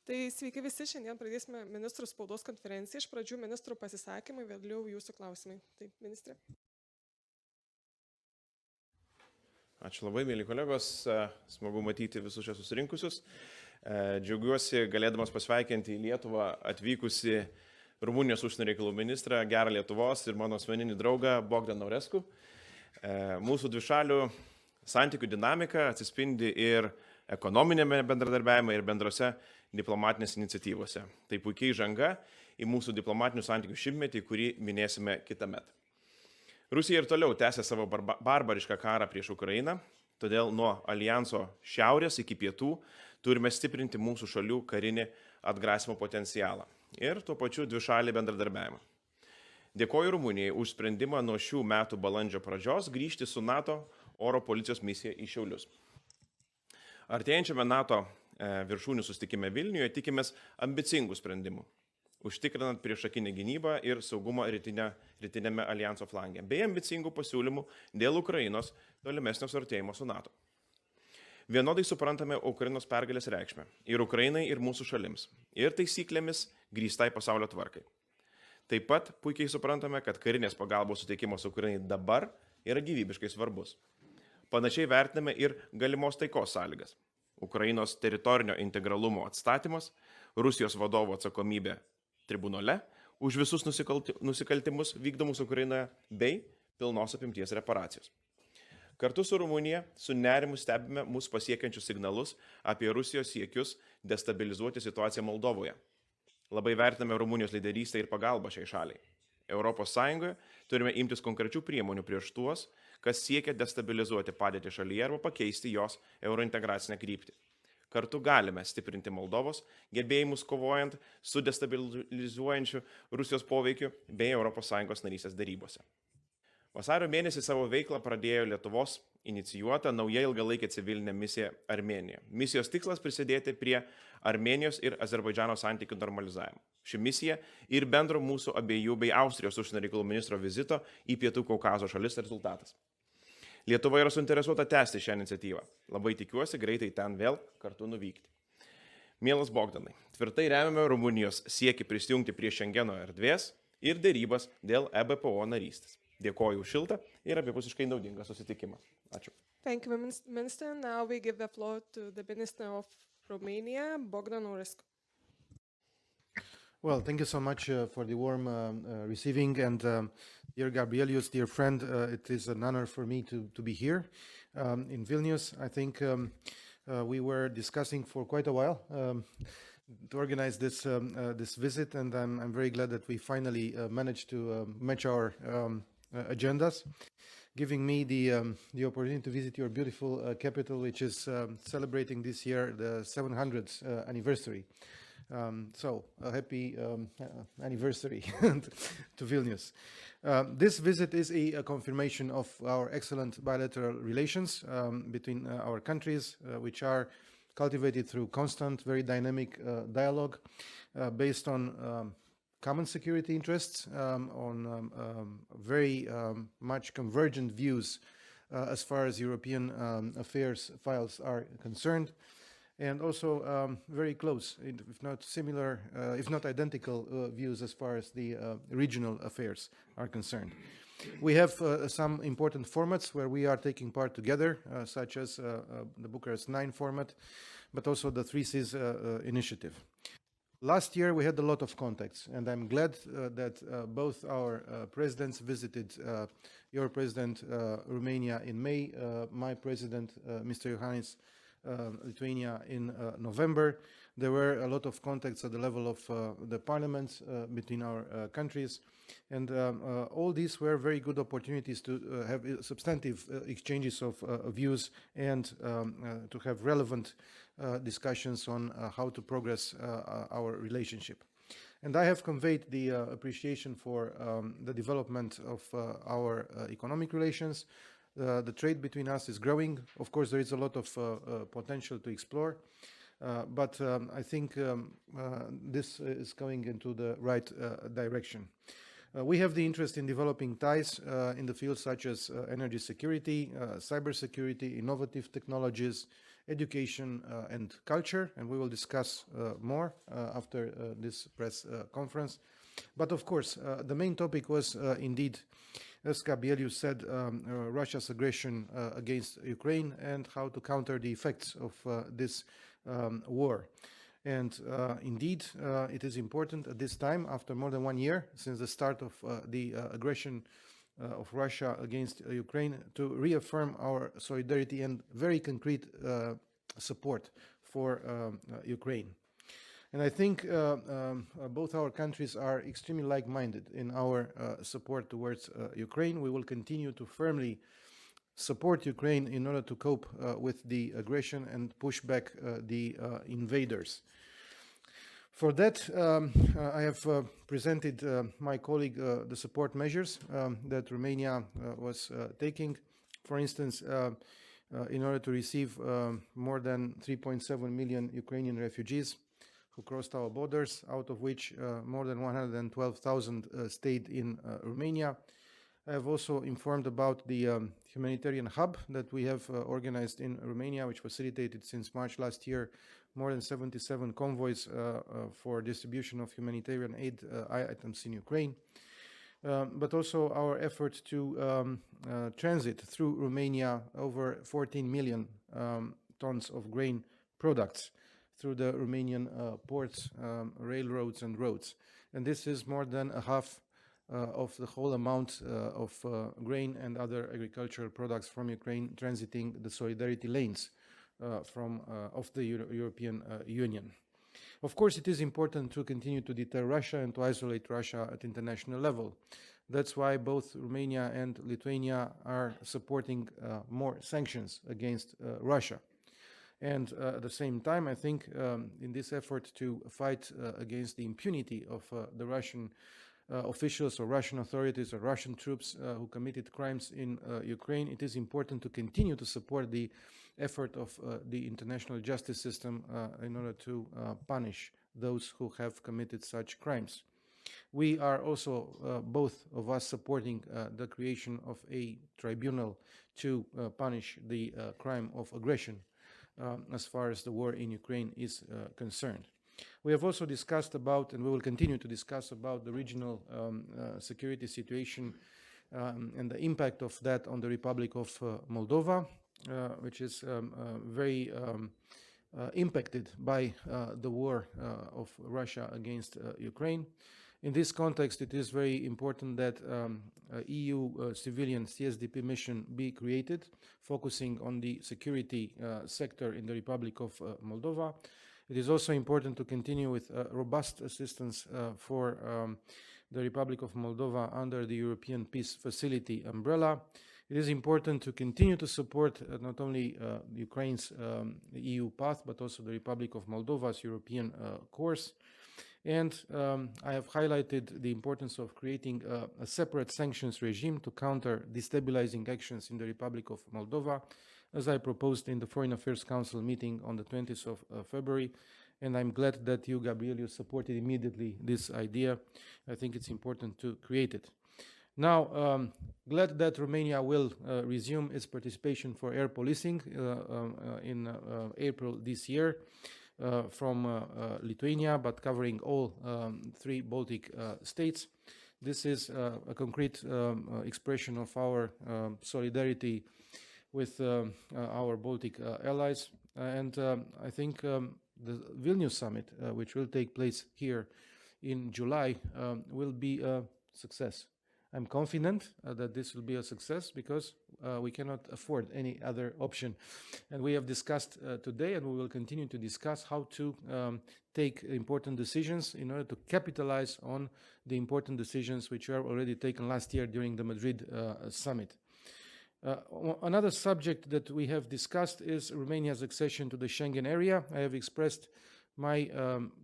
Tai sveiki visi, šiandien pradėsime ministrų spaudos konferenciją. Iš pradžių ministrų pasisakymai, vėliau jūsų klausimai. Tai, ministrė. Ačiū labai, mėly kolegos, smagu matyti visus čia susirinkusius. Džiaugiuosi galėdamas pasveikinti į Lietuvą atvykusi Rumunijos užsienio reikalų ministrą, gerą Lietuvos ir mano asmeninį draugą Bogdan Aurescu. Mūsų dvišalių santykių dinamika atsispindi ir ekonominėme bendradarbiavime, ir bendrose diplomatinės iniciatyvose. Tai puikiai žanga į mūsų diplomatinių santykių šimtmetį, kurį minėsime kitąmet. Rusija ir toliau tęsia savo barbarišką karą prieš Ukrainą, todėl nuo alijanso šiaurės iki pietų turime stiprinti mūsų šalių karinį atgrasimo potencialą ir tuo pačiu dvišalį bendradarbiavimą. Dėkoju Rumunijai už sprendimą nuo šių metų balandžio pradžios grįžti su NATO oro policijos misija į Šiaulius. Artėjančiame NATO viršūnių susitikime Vilniuje tikimės ambicingų sprendimų, užtikrinant priešakinę gynybą ir saugumą rytinėme alijanso flange, bei ambicingų pasiūlymų dėl Ukrainos tolimesnio suartėjimo su NATO. Vienodai suprantame Ukrainos pergalės reikšmę ir Ukrainai, ir mūsų šalims, ir taisyklėmis grįstai pasaulio tvarkai. Taip pat puikiai suprantame, kad karinės pagalbos suteikimas Ukrainai dabar yra gyvybiškai svarbus. Panašiai vertiname ir galimos taikos sąlygas. Ukrainos teritorinio integralumo atstatymas, Rusijos vadovo atsakomybė tribunole už visus nusikaltimus vykdomus Ukrainoje bei pilnos apimties reparacijos. Kartu su Rumunija su nerimu stebime mus pasiekiančius signalus apie Rusijos siekius destabilizuoti situaciją Moldovoje. Labai vertiname Rumunijos lyderystę ir pagalbą šiai šaliai. Europos Sąjungoje turime imtis konkrečių priemonių prieš tuos, kas siekia destabilizuoti padėtį šalyje arba pakeisti jos eurointegracinę kryptį. Kartu galime stiprinti Moldovos gebėjimus kovojant su destabilizuojančiu Rusijos poveikiu bei ES narystės darybose. Vasario mėnesį savo veiklą pradėjo Lietuvos inicijuota nauja ilgalaikė civilinė misija Armėnija. Misijos tikslas prisidėti prie Armėnijos ir Azerbaidžano santykių normalizavimo. Ši misija ir bendro mūsų abiejų bei Austrijos užsienio reikalų ministro vizito į Pietų Kaukazo šalis rezultatas. Lietuva yra suinteresuota tęsti šią iniciatyvą. Labai tikiuosi greitai ten vėl kartu nuvykti. Mielas Bogdanai, tvirtai remiame Rumunijos siekį prisijungti prie Šengeno erdvės ir dėrybas dėl EBPO narystės. Dėkoju už šiltą ir abipusiškai naudingą susitikimą. Ačiū. Thank you, Minister. Now we give the floor to the Minister of Romania, Bogdan Aurescu. Well, thank you so much for the warm receiving, and dear Gabrielius, dear friend, it is an honor for me to be here in Vilnius. I think we were discussing for quite a while to organize this visit, and I'm very glad that we finally managed to match our agendas, giving me the opportunity to visit your beautiful capital, which is celebrating this year the 700th anniversary. So a happy anniversary to Vilnius. This visit is a confirmation of our excellent bilateral relations between our countries, which are cultivated through constant, very dynamic dialogue based on common security interests, on very much convergent views as far as European affairs files are concerned, and also very close, if not similar, if not identical views as far as the regional affairs are concerned. We have some important formats where we are taking part together, such as the Bucharest 9 format, but also the 3Cs initiative. Last year we had a lot of contacts, and I'm glad that both our presidents visited your president, Romania, in May, my president, Mr. Iohannis, Lithuania, in November. There were a lot of contacts at the level of the parliaments between our countries, and all these were very good opportunities to have substantive exchanges of views and to have relevant discussions on how to progress our relationship. And I have conveyed the appreciation for the development of our economic relations. The trade between us is growing. Of course, there is a lot of potential to explore, but I think this is going into the right direction. We have the interest in developing ties in the fields such as energy security, cybersecurity, innovative technologies, education and culture, and we will discuss more after this press conference. But of course, the main topic was indeed, as Gabrielius said, Russia's aggression against Ukraine and how to counter the effects of this war. And indeed, it is important at this time, after more than 1 year since the start of the aggression of Russia against Ukraine, to reaffirm our solidarity and very concrete support for Ukraine. And I think both our countries are extremely like-minded in our support towards Ukraine. We will continue to firmly support Ukraine in order to cope with the aggression and push back the invaders. For that, I have presented my colleague the support measures that Romania was taking. For instance, in order to receive more than 3.7 million Ukrainian refugees who crossed our borders, out of which more than 112,000 stayed in Romania. I have also informed about the humanitarian hub that we have organized in Romania, which facilitated since March last year more than 77 convoys for distribution of humanitarian aid items in Ukraine. But also our effort to transit through Romania over 14 million tons of grain products through the Romanian ports, railroads and roads. And this is more than a half of the whole amount of grain and other agricultural products from Ukraine transiting the solidarity lanes of the European Union. Of course, it is important to continue to deter Russia and to isolate Russia at international level. That's why both Romania and Lithuania are supporting more sanctions against Russia. And at the same time, I think in this effort to fight against the impunity of the Russian officials or Russian authorities or Russian troops who committed crimes in Ukraine, it is important to continue to support the effort of the international justice system in order to punish those who have committed such crimes. We are also, both of us, supporting the creation of a tribunal to punish the crime of aggression as far as the war in Ukraine is concerned. We have also discussed about, and we will continue to discuss about, the regional security situation and the impact of that on the Republic of Moldova, which is very impacted by the war of Russia against Ukraine. In this context, it is very important that EU civilian CSDP mission be created, focusing on the security sector in the Republic of Moldova. It is also important to continue with robust assistance for the Republic of Moldova under the European Peace Facility umbrella. It is important to continue to support not only Ukraine's EU path, but also the Republic of Moldova's European course. And I have highlighted the importance of creating a separate sanctions regime to counter destabilizing actions in the Republic of Moldova, as I proposed in the Foreign Affairs Council meeting on the 20th of February. And I'm glad that you, Gabrielius, supported immediately this idea. I think it's important to create it. Now, glad that Romania will resume its participation for air policing in April this year. From Lithuania, but covering all 3 Baltic states. This is a concrete expression of our solidarity with our Baltic allies. And I think the Vilnius summit, which will take place here in July, will be a success. I'm confident that this will be a success because we cannot afford any other option. And we have discussed today, and we will continue to discuss how to take important decisions in order to capitalize on the important decisions which were already taken last year during the Madrid summit. Another subject that we have discussed is Romania's accession to the Schengen area. I have expressed my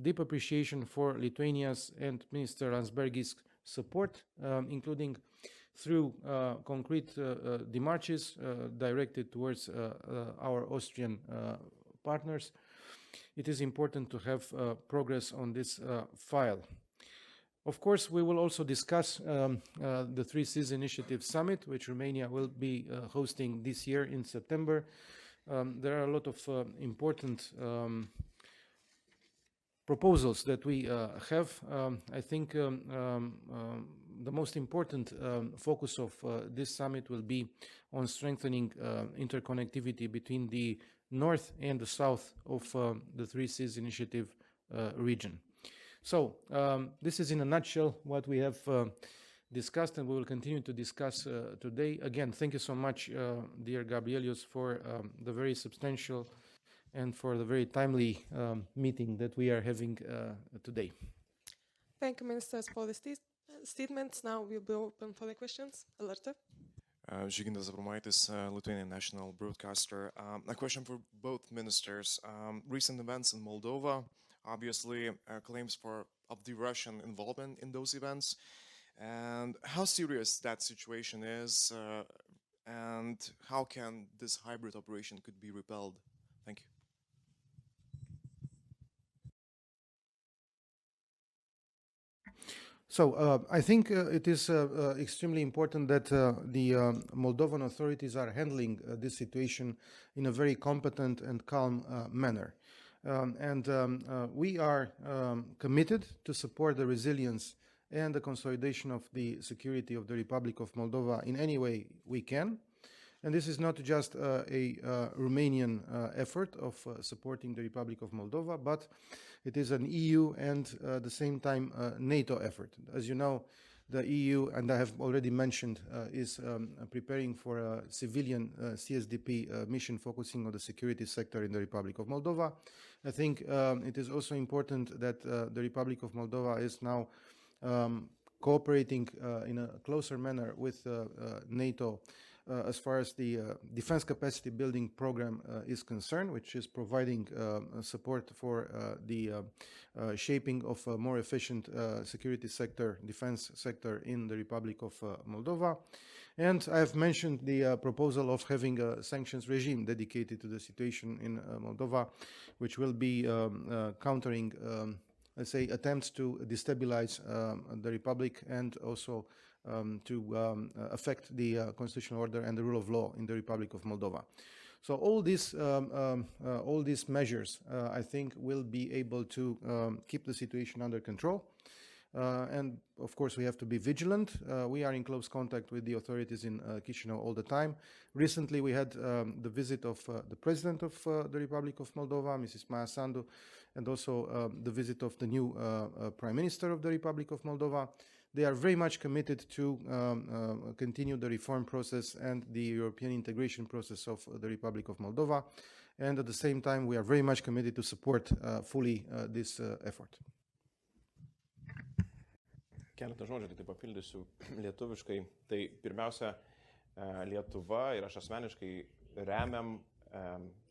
deep appreciation for Lithuania's and Minister Landsbergis' support, including through concrete demarches directed towards our Austrian partners. It is important to have progress on this file. Of course, we will also discuss the 3 Seas Initiative Summit, which Romania will be hosting this year in September. there are a lot of important proposals that we have. I think the most important focus of this summit will be on strengthening interconnectivity between the north and the south of the Three Seas Initiative region. So this is in a nutshell what we have discussed, and we will continue to discuss today. Again, thank you so much, dear Gabrielius, for the very substantial and for the very timely meeting that we are having today. Thank you, Ministers, for the statements. Now we'll be open for the questions. Alerta. Žygintas Zabromaitis, Lithuanian national broadcaster. A question for both ministers. Recent events in Moldova, obviously claims of the Russian involvement in those events, and how serious that situation is, and how can this hybrid operation could be repelled? Thank you. So I think it is extremely important that the Moldovan authorities are handling this situation in a very competent and calm manner. We are committed to support the resilience and the consolidation of the security of the Republic of Moldova in any way we can. And this is not just a Romanian effort of supporting the Republic of Moldova, but it is an EU and at the same time NATO effort. As you know, the EU, and I have already mentioned, is preparing for a civilian CSDP mission focusing on the security sector in the Republic of Moldova. I think it is also important that the Republic of Moldova is now cooperating in a closer manner with NATO as far as the defense capacity building program is concerned, which is providing support for the shaping of a more efficient security sector, defense sector in the Republic of Moldova. And I have mentioned the proposal of having a sanctions regime dedicated to the situation in Moldova, which will be countering, let's say, attempts to destabilize the Republic and also to affect the constitutional order and the rule of law in the Republic of Moldova. So all these measures, I think, will be able to keep the situation under control. And of course, we have to be vigilant. We are in close contact with the authorities in Chisinau all the time. Recently, we had the visit of the President of the Republic of Moldova, Mrs. Maia Sandu, and also the visit of the new Prime Minister of the Republic of Moldova. They are very much committed to continue the reform process and the European integration process of the Republic of Moldova. And at the same time, we are very much committed to support fully this effort. Keletą žodžių tai papildysiu lietuviškai. Tai pirmiausia, Lietuva ir aš asmeniškai remiam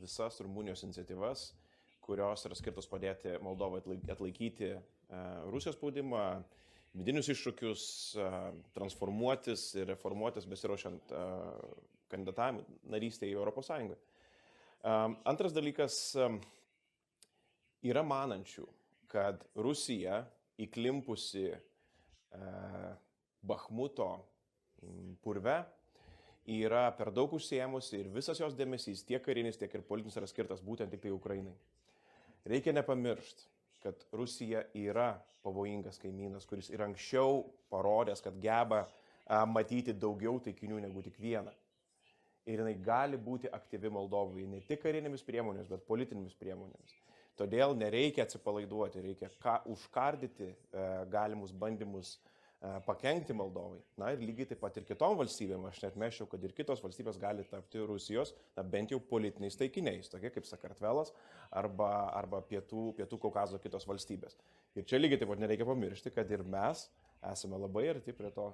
visas Rumunijos iniciatyvas, kurios yra skirtos padėti Moldovai atlaikyti Rusijos spaudimą, vidinius iššūkius, transformuotis ir reformuotis besiruošiant kandidatavimui narystėje į Europos Sąjungą. Antras dalykas, yra manančių, kad Rusija įklimpusi Bakhmuto purve yra per daug užsiėmusi ir visas jos dėmesys, tiek karinis, tiek ir politinis, yra skirtas būtent tik tai Ukrainai. Reikia nepamiršti, kad Rusija yra pavojingas kaimynas, kuris ir anksčiau parodęs, kad geba matyti daugiau taikinių negu tik vieną. Ir jinai gali būti aktyvi Moldovoje ne tik karinėmis priemonėmis, bet politinėmis priemonėmis. Todėl nereikia atsipalaiduoti, reikia užkardyti galimus bandymus pakenkti Moldovai. Na ir lygiai taip pat ir kitom valstybėm, aš net meščiau, kad ir kitos valstybės gali tapti Rusijos, bent jau politiniais taikiniais, tokie kaip Sakartvelas arba pietų Kaukazo kitos valstybės. Ir čia lygiai taip pat nereikia pamiršti, kad ir mes esame labai arti prie to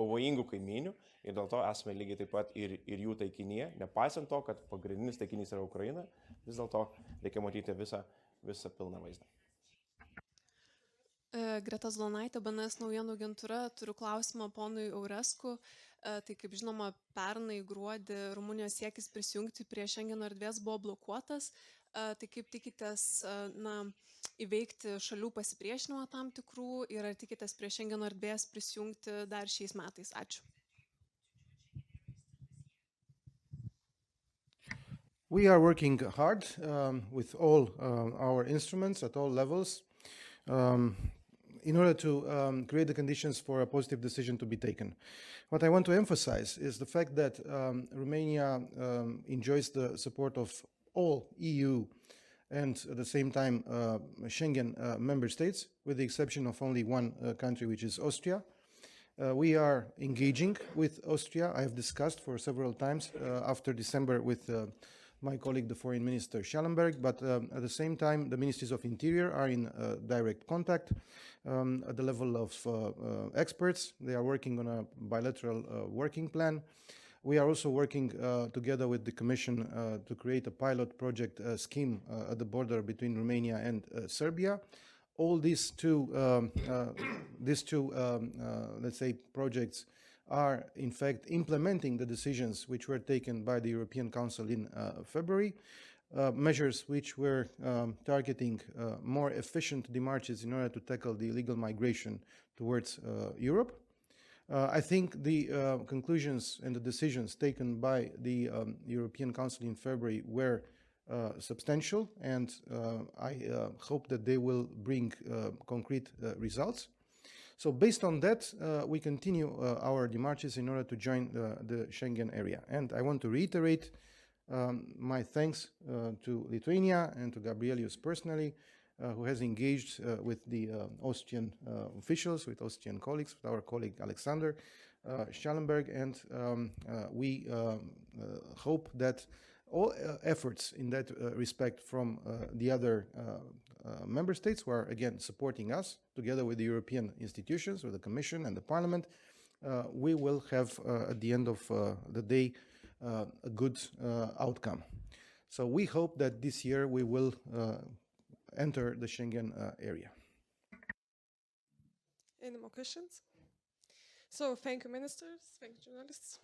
pavojingų kaimynių ir dėl to esame lygiai taip pat ir jų taikinyje, nepaisant to, kad pagrindinis taikinys yra Ukraina, vis dėlto reikia matyti visą pilną vaizdą. Greta Zlonaitė, BNS naujienų agentūra, turiu klausimą ponui Aurescu. Tai kaip žinoma, pernai gruodį Rumunijos siekis prisijungti prie Šengeno erdvės buvo blokuotas. Tai kaip tikitės įveikti šalių pasipriešinimą tam tikrų ir ar tikitės prie Šengeno erdvės prisijungti dar šiais metais? Ačiū. We are working hard with all our instruments at all levels in order to create the conditions for a positive decision to be taken. What I want to emphasize is the fact that Romania enjoys the support of all EU and at the same time Schengen member states, with the exception of only one country, which is Austria. We are engaging with Austria. I have discussed for several times after December with my colleague, the Foreign Minister Schallenberg, but at the same time, the Ministries of Interior are in direct contact at the level of experts. They are working on a bilateral working plan. We are also working together with the Commission to create a pilot project scheme at the border between Romania and Serbia. All these two, let's say, projects are in fact implementing the decisions which were taken by the European Council in February, measures which were targeting more efficient demarches in order to tackle the illegal migration towards Europe. I think the conclusions and the decisions taken by the European Council in February were substantial, and I hope that they will bring concrete results. So based on that, we continue our demarches in order to join the Schengen area. And I want to reiterate my thanks to Lithuania and to Gabrielius personally, who has engaged with the Austrian officials, with Austrian colleagues, with our colleague Alexander Schallenberg, and we hope that all efforts in that respect from the other member states who are again supporting us, together with the European institutions, with the Commission and the Parliament, we will have at the end of the day a good outcome. So we hope that this year we will enter the Schengen area. Any more questions? So thank you, ministers. Thank you, journalists.